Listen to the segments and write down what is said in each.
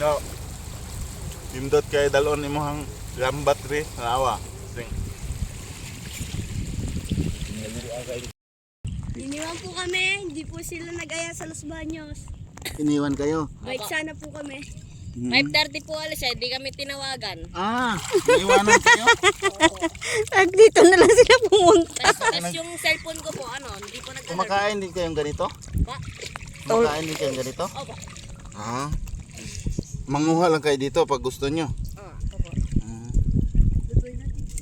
No. Pindot kay dalon imong lambat ri awa. Sing. Iniwan po kami, hindi po sila nag-aya sa Los Baños. Iniwan kayo. Bike sana po kami. 5:30 po alis eh, di kami tinawagan. Iniwanan kayo? Dito na lang sila pumunta. Tapos yung cellphone ko po, hindi po nag-alert. Kumakain din kayong ganito? Ba? Kumakain din kayong ganito? Opo. Manguha lang kayo dito pag gusto nyo. Opo.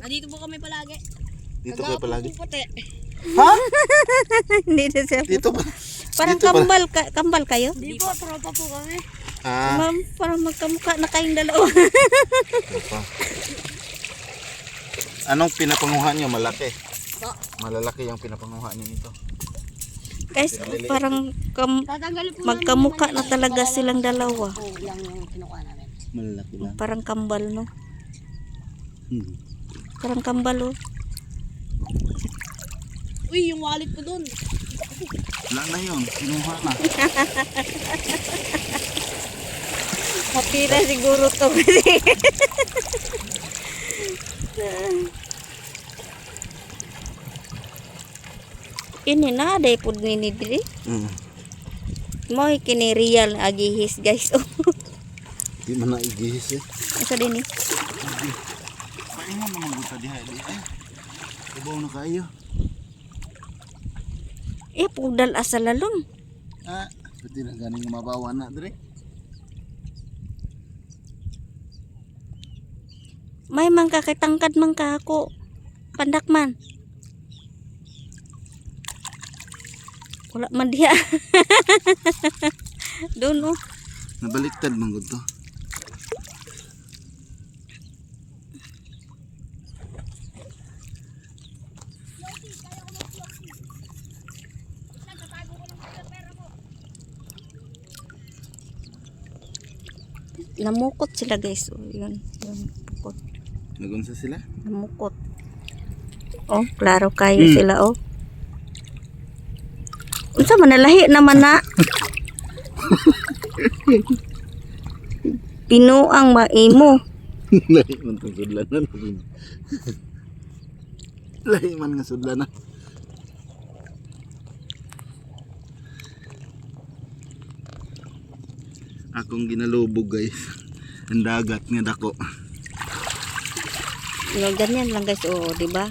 Dito po kami palagi. Dito kayo palagi. Puti. Ha? Hindi na siya. Dito ba? Parang dito kambal kayo? Hindi po, tropa po kami. Parang magkamukha na kayong dalawa. Pa. Anong pinapanguha nyo? Malaki? Po. Malalaki yung pinapanguha nyo nito. Guys, parang Tatanggalin po magkamukha na talaga silang dalawa. Oo, lang yung kinukuha namin. Malalaki lang. Parang kambal, no? Parang kambal, oh. Uy, yung wallet ko dun. Wala na yun. Kinuha na. Mapira siguro to kasi. Ini na, day po nini diri. Mo kini real agihis guys. Oh. Di man na igihis eh. Asa din ni? Paingon naman gusto diha. Ibaw na kayo. Pudal asa lalong. Pati na ganing mabawa na dire. May man kakitangkad man ka ako. Pandak man. Wala man diha. Doon, oh. Nabaliktad man gud to. Namukot sila guys. Oh, yun. Pukot. Nagunsa sila? Namukot. Oh, klaro kayo sila, oh. Unsa man nalahi naman na. Pinuang maimo. Lahi man tong sudlanan. Lahi man nga sudlanan. Akong ginalubog guys. Ang dagat nga dako. Yung ganyan lang guys, oh, di ba?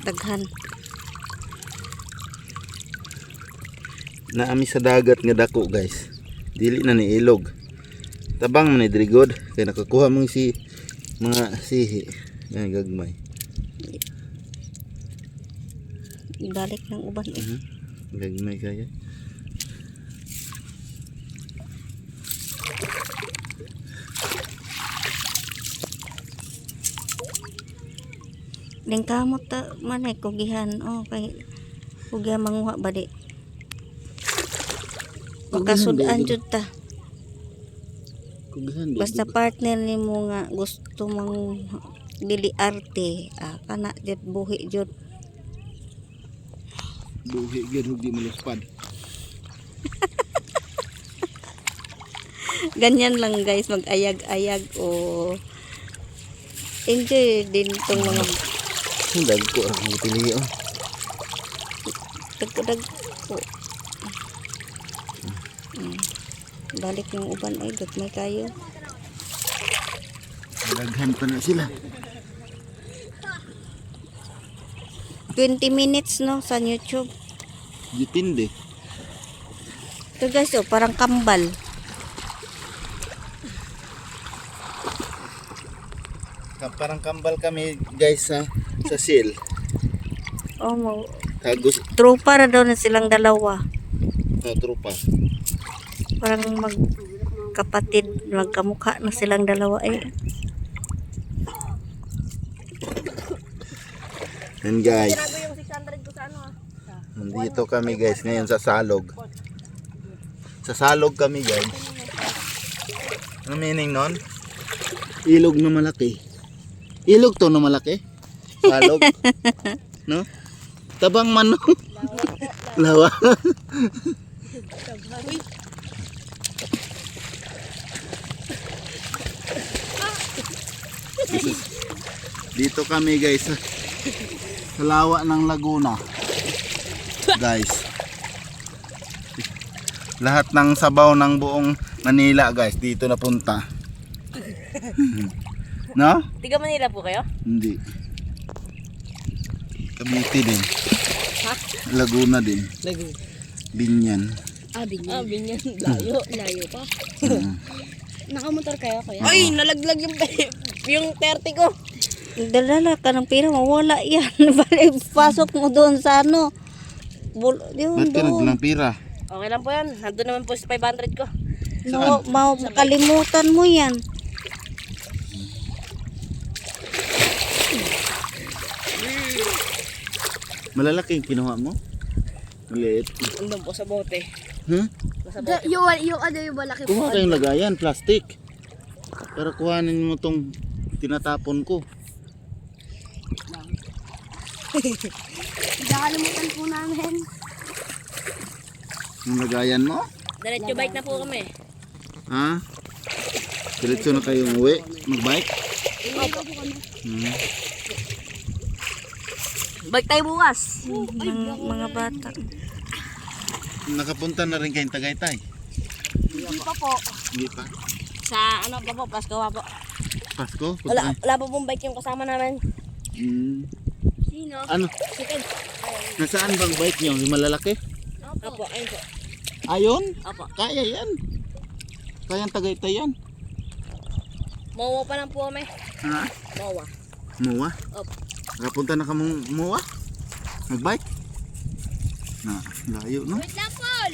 Daghan. Naami sa dagat nga dako guys. Dili na ni ilog. Tabang man ni drigod kay nakakuha mong si mga sihi. Yan gagmay. Ibalik ng uban eh. Gagmay kaya. Ning kamot ta man ay kugihan, oh, kay kugihan manguha ba di. Makasudan jud ta. Kugihan Basta partner nimo nga gusto mang dili arte, kana jud buhi jud. buhi gyud ug di maluspad. Ganyan lang guys, mag-ayag-ayag o enjoy din tong mga Hindag ko ang piliyo. dagko. Balik yung uban ay may kayo. Daghan pa na sila. 20 minutes no sa YouTube. Dipindi. Ito guys, oh, parang kambal. Parang kambal kami guys sa seal. Oh, mo. Tagos Tropa na daw na silang dalawa. na trupa. Parang magkapatid, magkamukha na silang dalawa eh. And guys, Tinago yung 600 ko sa ano nandito kami guys ngayon sa Salog. Sa Salog kami guys. Ano meaning nun? Ilog na malaki. Ilog to na malaki? Salog? No? Tabang man no? Lawa. Dito kami guys sa lawa ng Laguna. Guys. Lahat ng sabaw ng buong Manila guys dito napunta. No? Tiga Manila po kayo? Hindi. Cavite din. Laguna din. Binyan. Ah, binyan. Layo. Layo pa. Mm. Nakamotor kayo, kuya? Ay, nalaglag yung 30 ko. Dala ka ng pera, mawala yan. Balik, pasok mo doon sa ano. Yun Ba't ka doon. naglang pira? Okay lang po yan. Nandun naman po sa 500 ko. Makalimutan mo yan. Malalaki yung kinuha mo? Maliit. Nandun po sa bote. Huh? Nasa bote. Yung malaki po. Kuha kayong lagayan, plastic. Para kuhanin mo tong tinatapon ko. Nakalimutan po namin. Yung lagayan mo? Diretso bike na po kami. Ha? Diretso na kayong uwi? Magbike? Hmm. Bike tayo bukas. Mga bata. Nakapunta na rin kayong Tagaytay? Hindi pa po. Hindi pa. Sa ano pa po, Pasko pa po. Pasko? Wala pa pong bike yung kasama namin. Hmm. Sino? Ano? Sikad. Nasaan bang bike nyo? Yung malalaki? Opo, ayun po. Ayon? Opo. Kaya yan. Kayang Tagaytay yan. Mawa pa lang po kami. Ha? Mawa. Muwa? Opo. Nakapunta na ka mong Muwa? Nagbike? Na, layo no? Wait lang, Paul!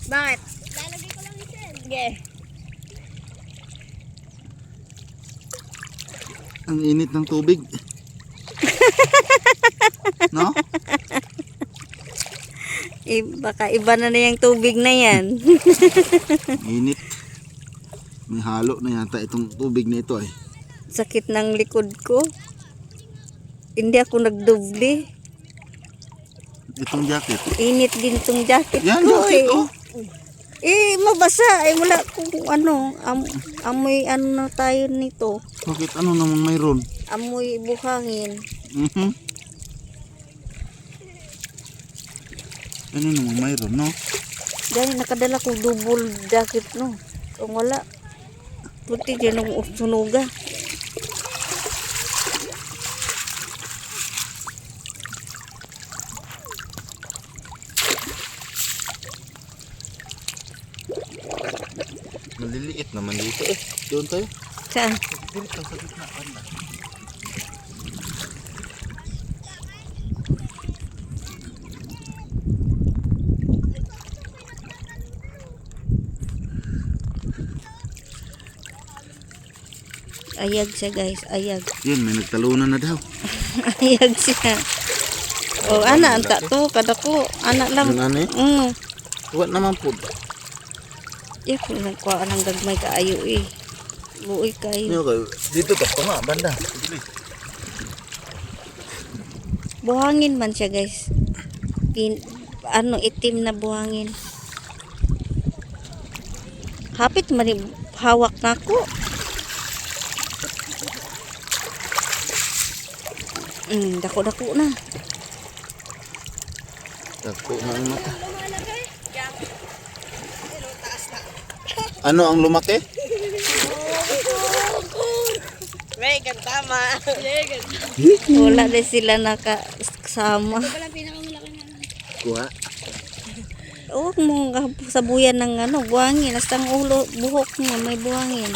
Bakit? Lalagay ko lang yung cell. Sige. Ang init ng tubig. No? Baka iba na yung tubig na yan. Init. May halo na yata itong tubig na ito ay. Sakit ng likod ko. Hindi ako nagdoble. Itong jacket. Init din tong jacket Yan, ko jacket eh. oh. Mabasa. Wala kung ano. Amoy ano na tayo nito. Bakit ano namang mayroon? Amoy buhangin. Mhm. Ano namang mayroon, no? Dahil nakadala ko double jacket no. Kung wala. Buti din ang sunuga. Maliliit naman dito eh. Doon tayo. Saan? Dito sa gitna. Banda. Ayag siya guys. Ayag. Yun, may nagtalunan na daw. Ayag siya. O ana anta to. Kada ko. Anak lang. Yun ano eh? Huwag naman po. Ya kung nagkuhaan ng gagmay kaayo eh. Buoy kayo. Dito ka pa nga, banda. Buhangin man siya guys. Itim na buhangin. Hapit man hawak na ako. Dako-dako na. Dako nga ang mata. Ano ang lumaki? Megan, tama. Megan. Wala din sila nakasama. Wala pinakamalaki na. Kuha. Huwag mo sabuyan ng buhangin. Hasta ang ulo, buhok niya may buhangin.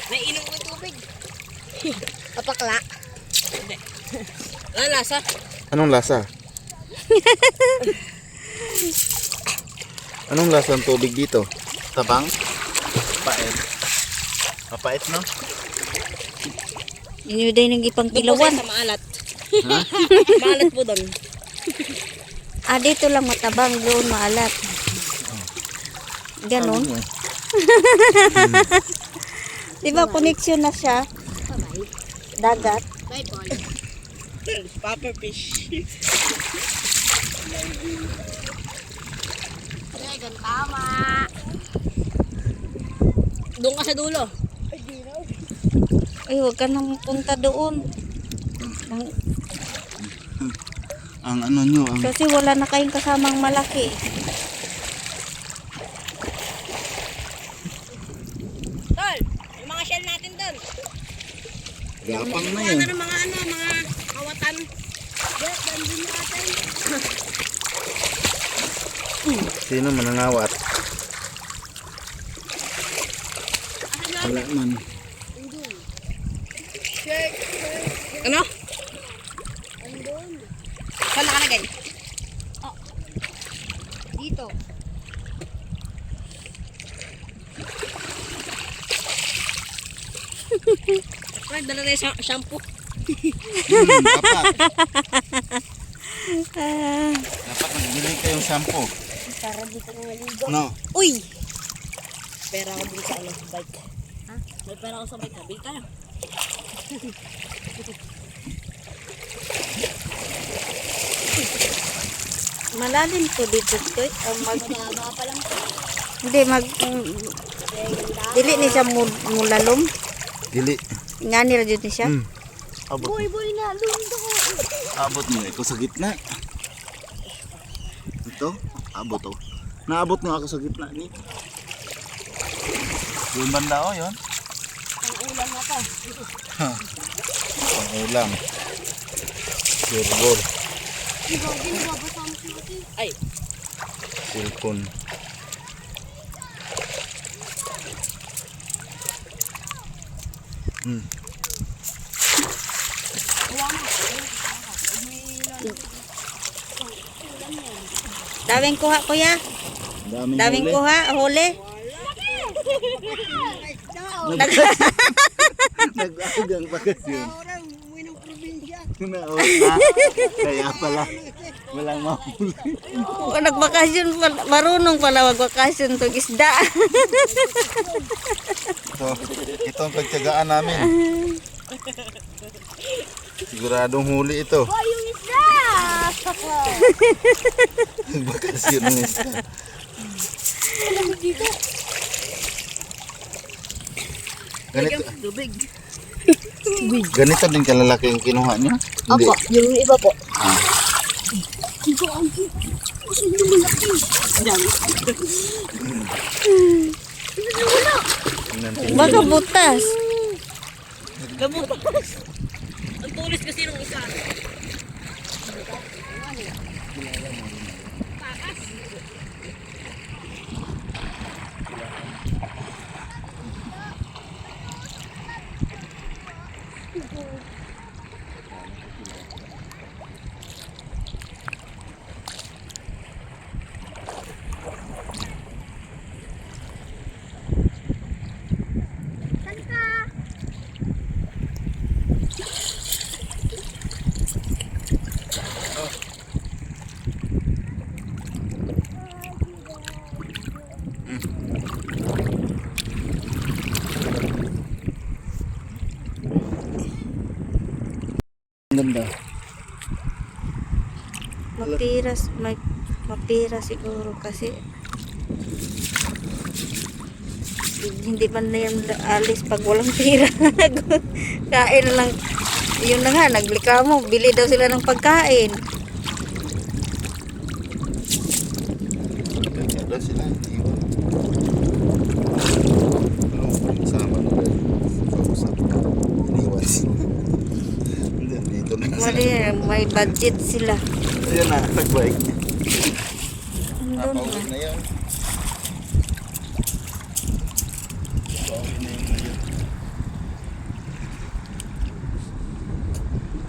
Nainom ko tubig. Kapakla. Hindi. Ano lasa? Anong lasa? Anong lasa ng tubig dito? Tabang? Pait. Mapait, no? Yun yung din ng ipang Doon po kilawan. sa maalat. Ha? Maalat po doon. Dito lang matabang, doon maalat. Ganon. Ano? Diba connection na siya? Dagat. Bye, Paul. Puffer fish. Megan, tama. Doon ka sa dulo. Ay, huwag ka nang punta doon. Ang ano nyo, ang Kasi wala na kayong kasamang malaki. Tol, yung mga shell natin doon. gapang na Ano yan. ng mga mga kawatan. Sino manangawat? Wala man. Ano? Saan nakalagay? Dito. Ay, dala na yung shampoo. Dapat. Ah, Dapat magbili kayong shampoo. Para dito na maligo. No. Uy! Pera ako dun sa bike. Ha? May pera ako sa bike. Bili tayo. malalim to dito, Choy. Mababa pa lang po. Hindi, dili ni siya mulalom. Dili. Nga nila dito siya. Abot. Boy, na. Lundo ko. Abot mo ako sa gitna. Ito, abot oh. Naabot nga ako sa gitna ni. Yung banda oh, yun. Ang ulam na to. Ang ulam. Sirbol. Ikaw din, babasa mo si Ate. Ay, Silpon. Daming kuha, kuya. Daming huli. kuha, huli. Nag-agang bakasyon. Orang, umuwi ng probinsya. Kaya pala. Walang mahuli. Kung nagbakasyon, marunong pala magbakasyon to isda. Ito ang pagtyagaan namin. Siguradong huli ito. Boy, yung isda! Bakasyon ng isda. Ganito, tubig. ganito din kalalaki yung kinuha niyo? Hindi. Opo, yung iba po. Ah. Ikaw ang gusto nyo malaki. Tingnan tingnan. Baka butas. Gamutas. Ang tulis kasi nung isa. Ganda. Mapira siguro kasi hindi man na yan alis pag walang pira. Kain lang. Yun na nga, naglikamo. Bili daw sila ng pagkain. Ada sila. Iwan. Sama na rin. Kausap. Iniwan sila. Dito na sila. May budget sila. Ayan na, nagbike. Andun Napauwi na. na yan. Napauwi na yun ngayon.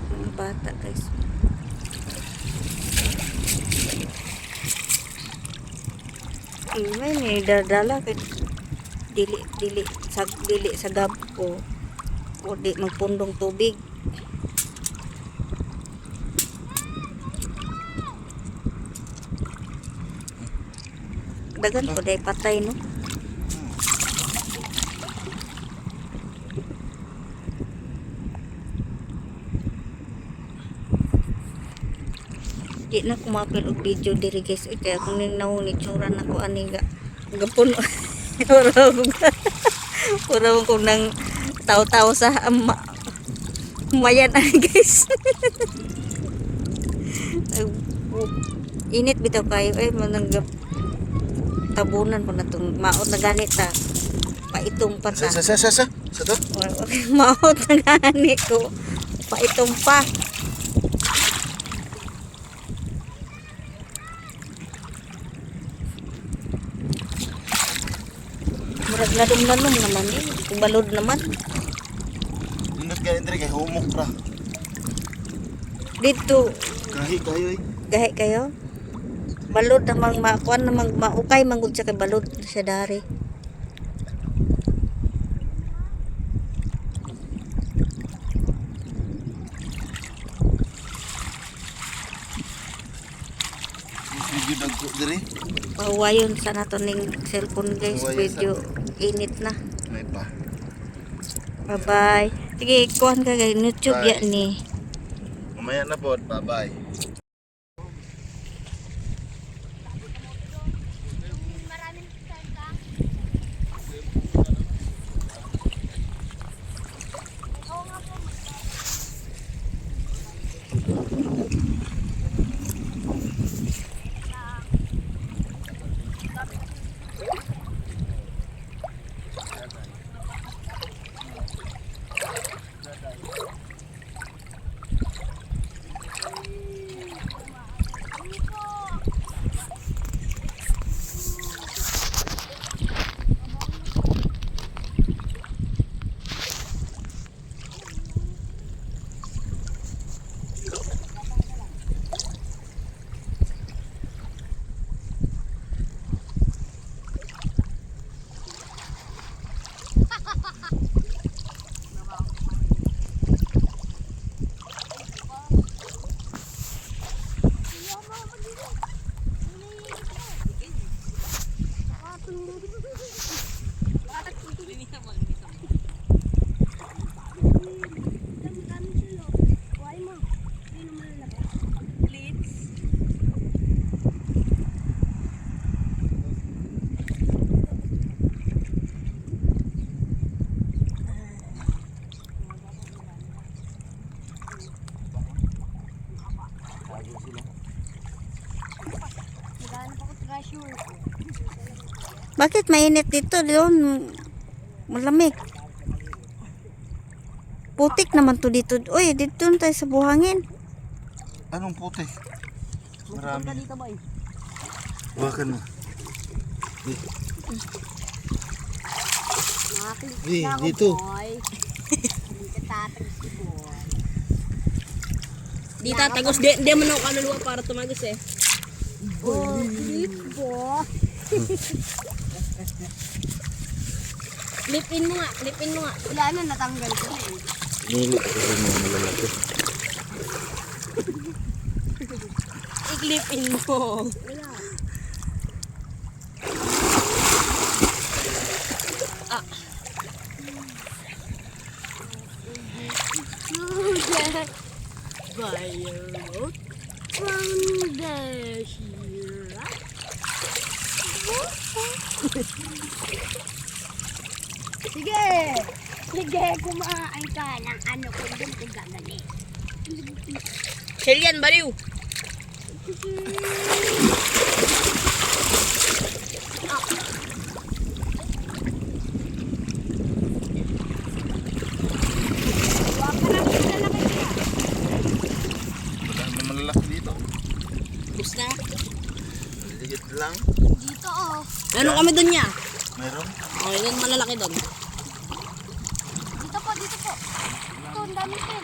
Mga bata guys. May dadala kay dili sa gab ko o di magpundong tubig. Dagan ko day patay no. Di na kumapil og video diri guys. Kaya kung ning nahuni tsura na ko ani ga gapon. Puro ko nang taw-taw sa mayan ay guys. Init bitaw kayo manang tabunan po na itong maot na ganit ta. Paitong pa ta. Sa to? Maot na ganit ko. Paitong pa. Murag ladom-ladom naman eh. Kubalod naman. Indot ka Andre kay humok ra. Dito, Kahi kayo eh. gahe kayo. Balod namang makuan namang maukay manggod siya kay balod siya dari. Video dagko diri. Pahuwayon sa nato ning cellphone guys. Pahuwayon Video init na. May pa. Bye-bye. Sige, kuhan ka guys. YouTube Bye. ya ni. Mamaya na po. Bye-bye. Bakit mainit dito? Doon malamig. Putik naman to dito. Uy, dito tayo sa buhangin. Anong puti? Marami. Dito boy. Bakan mo. Dito. Di tatagos. Di mo na kaluluwa para tumagos eh. Oh, lipo. Clipin mo nga. Clipin mo nga. Wala na, natanggal ko na eh. Nilo ko rin mga malalaki. I-clipin mo. Wala. Viral from the Shira. Sige! Sige, kumain ka ng ano ko doon kung gaganin. Shell yan, baliw. Wala na malalaki dito. Bus na. Ligit lang. Dito oh. Meron kami doon niya. Meron. Okay, doon malalaki doon. Dito po, dito po. Ito, ang dami pen.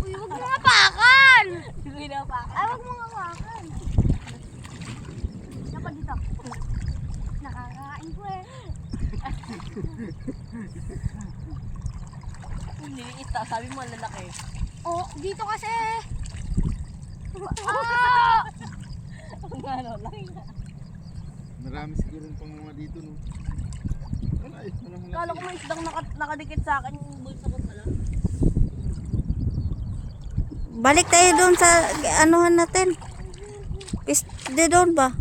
Uy, huwag mo hapakan! Ay, huwag mo hapakan. Dapat dito. Nakakain ko eh. Niliit ta, sabi mo lalaki. Oh, dito kasi. Ah! Ano, laki na. Marami siguro pang mga dito no. Wala eh. Walang malaki. Kala ko may isdang nakadikit sa akin yung bulsa ko pala. Balik tayo doon sa anuhan natin. Piste doon ba?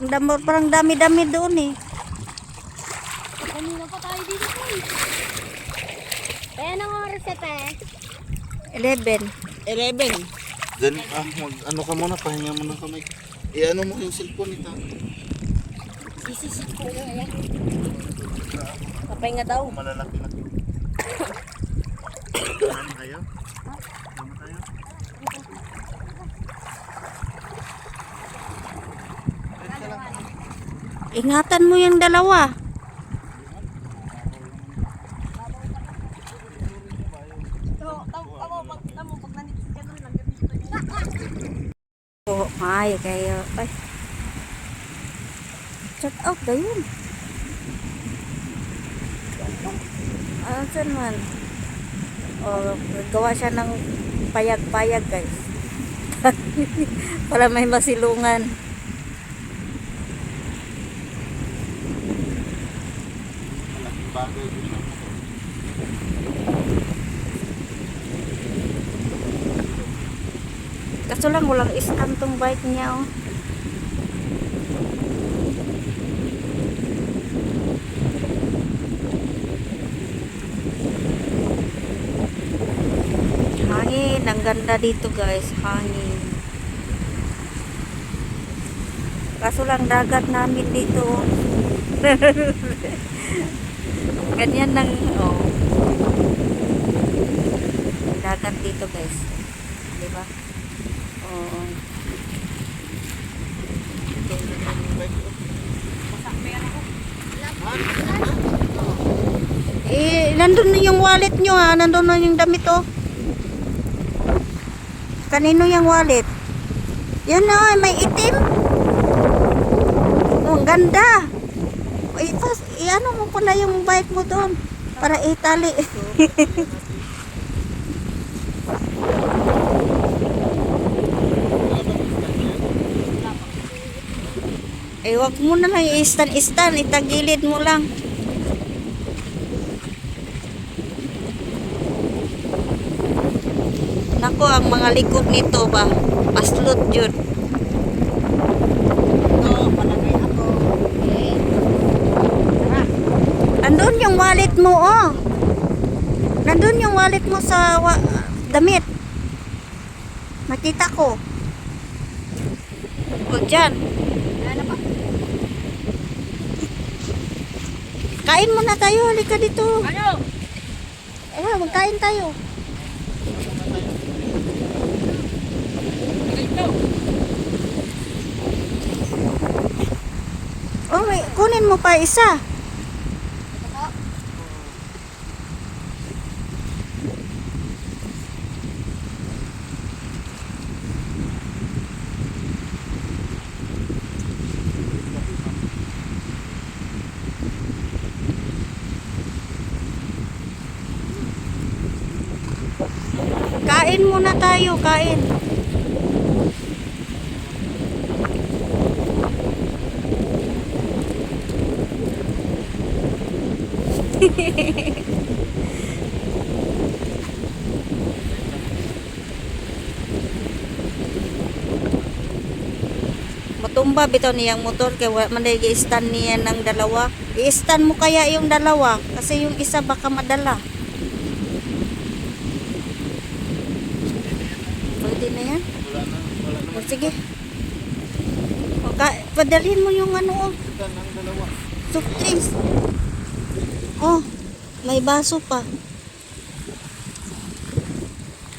Parang dami-dami doon eh. Kanina pa tayo dito po. Kaya nang oras sa te. 11. 11. Then, ano ka muna, pahinga muna kami. Ano mo yung cellphone nito? Isisit ko na yan. Kapay nga daw. Malalaki na. Ano kayo? Tama tayo? Ingatan mo yung dalawa. Oh, ay, kayo. Ay. Check out na yun. Saan man? Oh, gawa siya ng payag-payag, guys. Para may masilungan. Malaking bagay dito. Kaso lang, walang stand tong bike niya, oh. Hangin, ang ganda dito guys, hangin. Kaso lang, dagat namin dito, oh. Ganyan lang, oh. Dagat dito guys. Diba? Oo. Nandun na yung wallet nyo ha. Nandun na yung damit oh. Kanino yung wallet? Yan na, may itim. Oh, ang ganda. Ano mo pala yung bike mo doon para itali. Wag mo na lang i-stand, itagilid mo lang. Nako, ang mga likod nito ba, paslot yun. Palagay ako. Andun yung wallet mo, oh. Nandun yung wallet mo sa damit. Nakita ko. O, dyan. Kain muna tayo, halika dito. Ano? Magkain tayo. Oh, kunin mo pa isa. Kain muna tayo, kain. Matumba bitaw niyang motor kay wa man i-stand niya ng dalawa. I-stand mo kaya yung dalawa kasi yung isa baka madala. Pwede na yan? Wala na. O, sige. O, padalhin mo yung ano, oh. Ng dalawa. Soft drinks. Oh, may baso pa.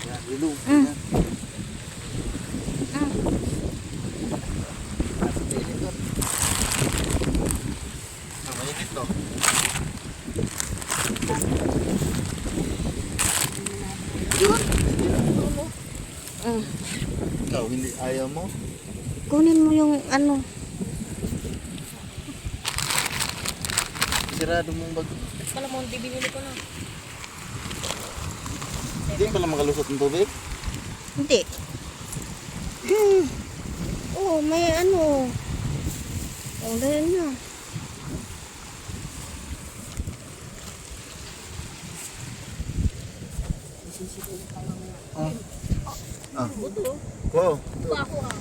Yan, ilog. Mm. Yan. Mm. Mainit to. Mm. Ikaw, hindi ayaw mo? Kunin mo yung ano. Sirado mong bag. Pala Monty, binili ko na. Hindi pala makalusot ng tubig? Hindi. Oh, may ano. Oh, dahil na. Ah. Wow. Ito ako ha.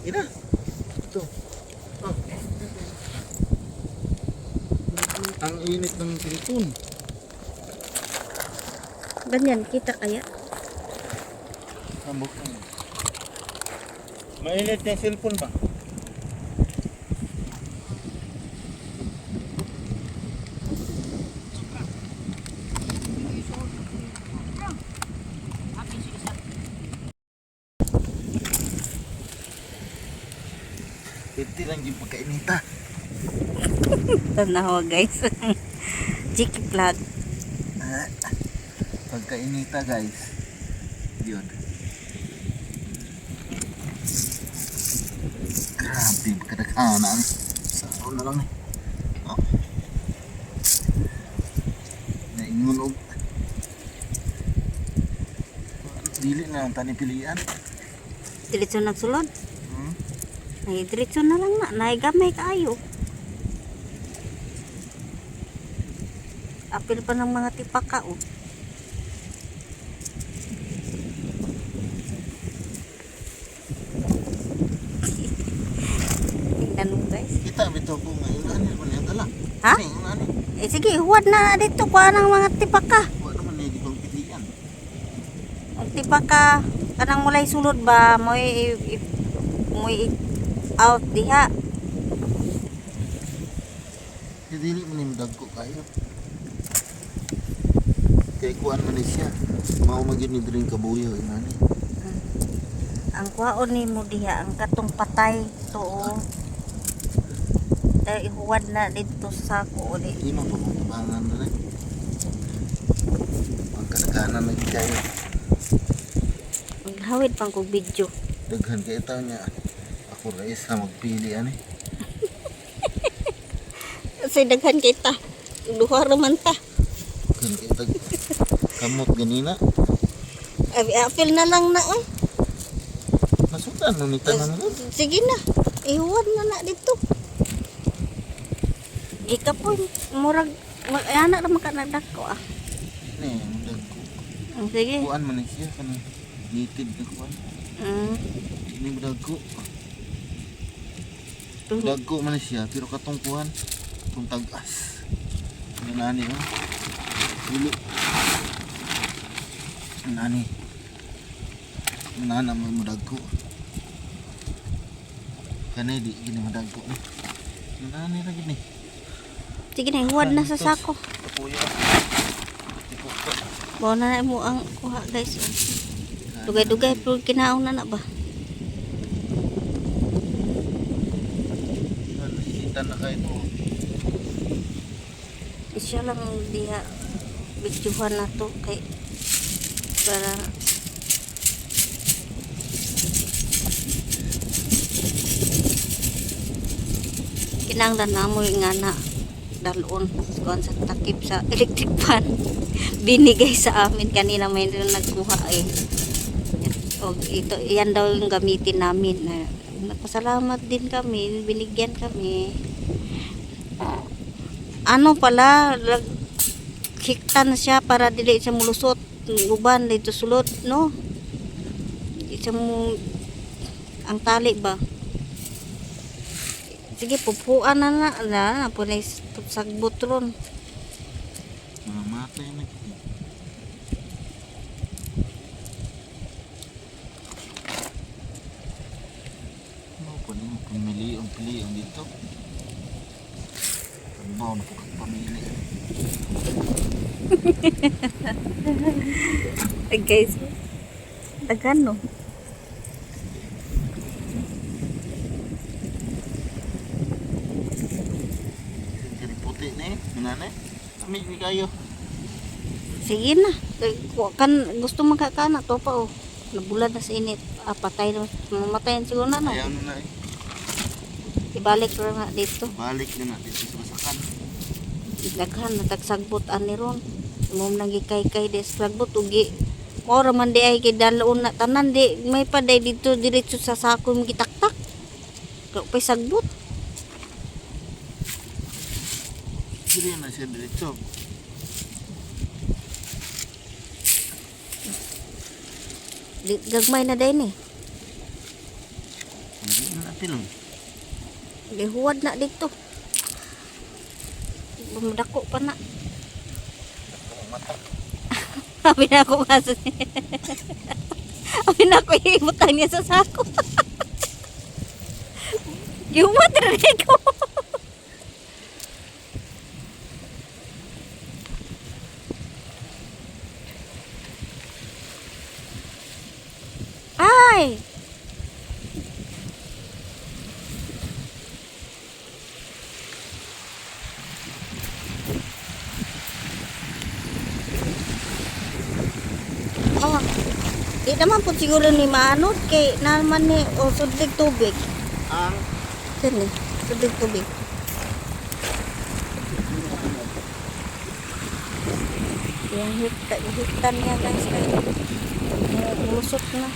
Ina. Ito. Oh. Ang init ng cellphone. Ganyan, kita kaya? Sambok ka. Mainit yung cellphone ba? Pwede lang yung pagkainita. Tanawa guys. Jiki vlog. Pagkainita guys. Yun. Grabe, kadaghanan. Saro na lang eh. Oh. Naingon og. Dili na ang tanipilian. Diretso nagsulod. Hmm? Ay, diretso na lang na. Naigamay kaayo. Apil pa ng mga tipaka oh. Tingnan mo guys. Kita bito ko ngayon. Ano naman yung tala? Ha? Ano? Eh sige, huwad na dito kuha ng mga tipaka. Wala naman na ibang pilian. Ang tipaka kanang mulay sulod ba mo out diha. Dili mo ni dagko kayo. Kay kuan man ni siya. Mao man gyud ni drink kabuyo inani. Ang kwaon ni mo diha ang katong patay to. Dahil huwad na dito sa sako ulit. Di mo pagkubangan na rin. Ang kadaghanan na kayo. Maghawid pang kong video. Daghan kay taw niya. Ako ra isa magpili ani. Kasi daghan kita. Duha raman ta. Daghan kay tag kamot ganina. Apil na lang na oh. Masutan no ni tanan mo. Sige na. Ihuwad na dito. Ikapon murag anak ra makanadak ko ah. Ni dagko. Sige. Kuan man ni siya kanang native na kuan. Ini dagko. Dagko man ni siya pero katong kuan kung tagas. Nani oh. Dili. Nani. Nana mo dagko. Kanay di gini madagko ni. Nani ra gini. Sige na ihuwad na sa sako. Puyo. Bawa na mo ang kuha guys. Dugay-dugay pero kinaon na ba? Nakikita na kayo to. Isya lang diha videohan na to kay para kinanglan na mo nga na dalon kuan sa takip sa electric fan binigay sa amin kanina may nagkuha eh. O ito yan daw yung gamitin namin. Nagpasalamat din kami, binigyan kami. Ano pala hiktan siya para dili siya mulusot uban dito sulod no. Isa mo ang tali ba. Sige, pupuan na po na sagbot ron. Mga matay na. Ano po niyo pili ang dito? Pagbaw na po pamili. Guys, daghan no. Kami ni kayo. Sige na. Kan gusto magkakana to pa oh. Nabulad na sa init. Patay na. Mamatayan siguro na no. Ayaw na eh. Ibalik ra na dito. Balik na dito sa masakan. Daghan na tagsagbot ani ron. Mom nang gikay-kay des sagbot ugi. Ora man di ay kay dalaon na tanan di may paday dito diretso sa sako mo gitaktak. Kaya pa'y sagbot. Dili na siya diretso. Gagmay na din eh. Hindi na natin. Lihuwad na dito. Bumadako pa na. Sabi na ako kasi. Sabi na ako ibutang niya sa sako. Yumat rin ko. Ay! Oh, di naman po siguro ni maanod kay naman ni sudlig tubig. Ang Sini, sudlig tubig. Yung hitan niya guys kay mulusot na.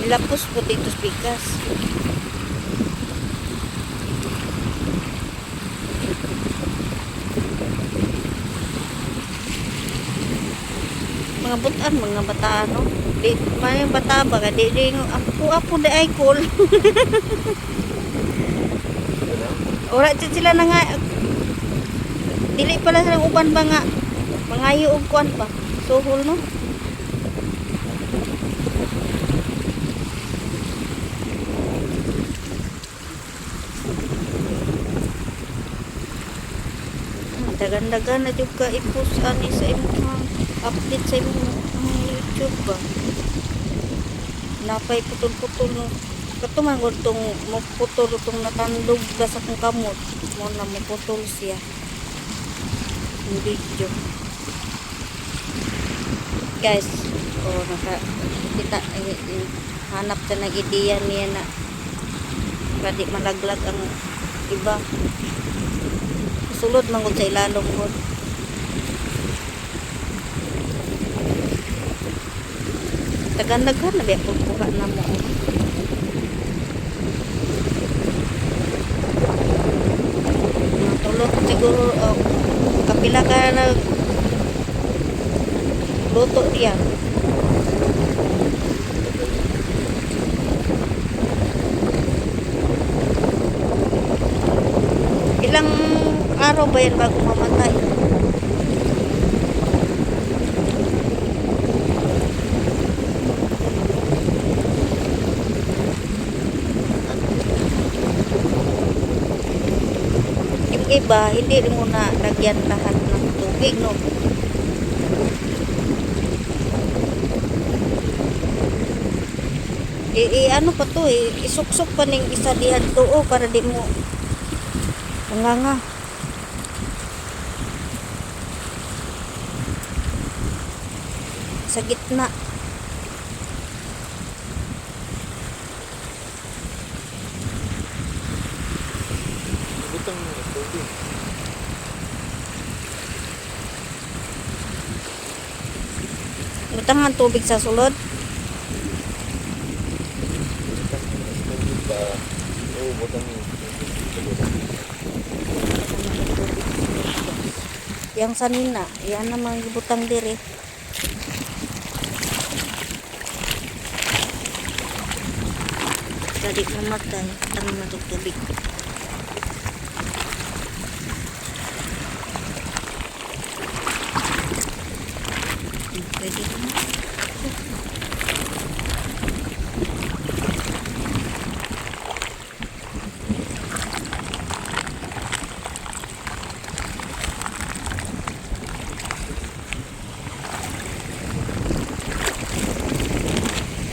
Lapos po dito pikas. Mga butan, mga bata ano. Di, may bata ba ka? Di, apo di ay cool. Ora dyan sila na nga. Dili pala silang uban ba nga. Mangayo og kuan pa. Suhol no. Dagan-dagan na juga i-post ani sa imong update sa imong YouTube ba. Napay putol-putol no. Katuman ko itong maputol itong natandog sa akong kamot. Mo na maputol siya. Yung video. Guys, kita hanap ka ng ideya niya na pwede malaglag ang iba. Sulod mangod sa ilalong mo. Tagan-dagan na biya pagkuha na mo. Matulog siguro kapila ka na luto diya. Ilang araw ba yan bago mamatay? Yung iba, hindi rin mo na lagyan lahat ng tubig, no? Ano pa to isuksok pa ning isa dihan to para di mo nga. Sa gitna. butang mo tubig. Butang ang tubig sa sulod. Butang mo. Yang sanina, yan naman gibutang diri. Tadi mamatay, tang matutubig. Pwede na.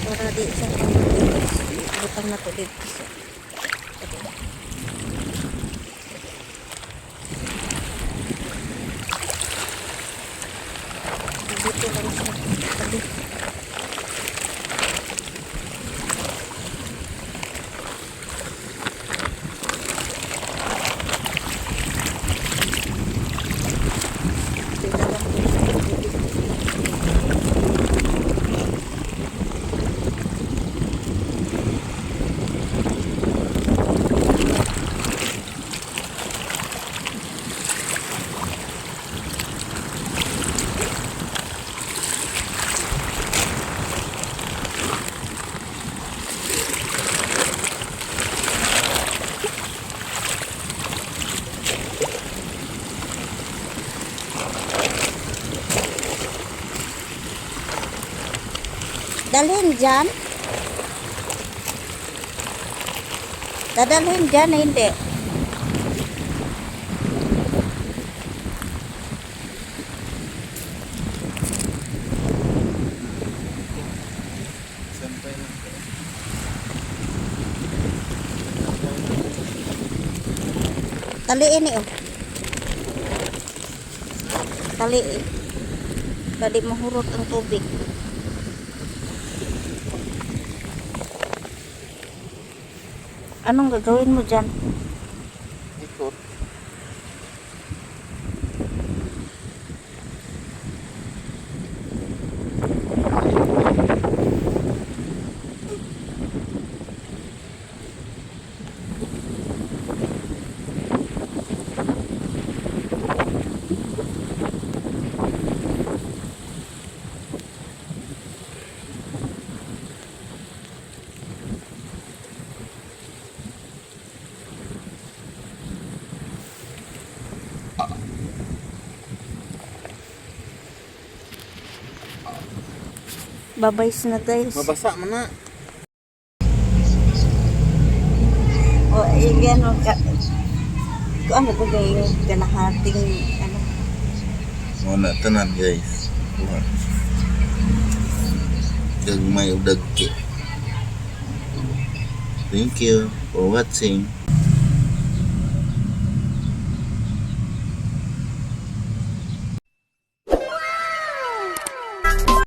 Para di sa butang na to dito sa dito lang siya tabi. Dalhin dyan. Dadalhin dyan, hindi. Sampay lang. Taliin eh, oh. Taliin. Dali mahurot ang tubig. Anong gagawin mo dyan? Ikot. Babays na guys. Mabasa mo na. O, igen o. Ano ko kayo? Kanahating, ano. Wala, tanan guys. Buha. Gagmay o dagki. Thank you for watching.